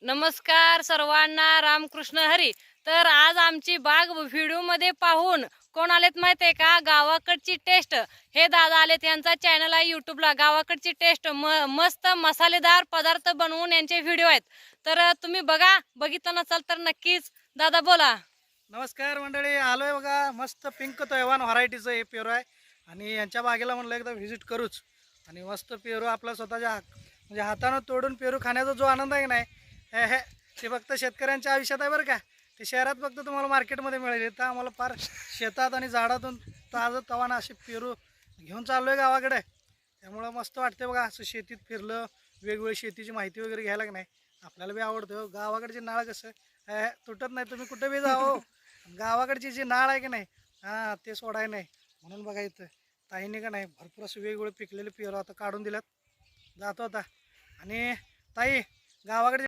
नमस्कार सर्वांना, रामकृष्ण हरी. तर आज आमची बाग व्हिडिओमध्ये पाहून कोण आलेत माहिती आहे का? गावाकडची टेस्ट हे दादा आलेत. यांचा चॅनल आहे यूट्यूबला गावाकडची टेस्ट. मस्त मसालेदार पदार्थ बनवून यांचे व्हिडिओ आहेत. तर तुम्ही बघितलं नसाल तर नक्कीच. दादा बोला. नमस्कार मंडळी, आलोय बघा. मस्त पिंक तैवान व्हरायटीचं हे पेरू आहे आणि यांच्या बागेला म्हणलं एकदा व्हिजिट करूच. आणि मस्त पेरू आपला स्वतःच्या म्हणजे हातानं तोडून पेरू खाण्याचा जो आनंद आहे की नाही, हे ते फक्त शेतकऱ्यांच्या आयुष्यात आहे बरं का. ते शहरात फक्त तुम्हाला मार्केटमध्ये मिळेल. तर आम्हाला फार शेतात आणि झाडातून ताजं तवानं असे पेरू घेऊन चाललो आहे गावाकडे. त्यामुळं मस्त वाटते बघा, असं शेतीत फिरलं, वेगवेगळी शेतीची माहिती वगैरे घ्यायला की नाही आपल्याला बी आवडतं. गावाकडची नाळ कसं तुटत नाही, तुम्ही कुठे बी जाओ गावाकडची जी नाळ आहे की नाही, हां ते सोडाय नाही. म्हणून बघा इथं ताईने का नाही भरपूर असं वेगवेगळे पिकलेले पेरू आता काढून दिल्यात. जातो आता. आणि ताई, गावाकडे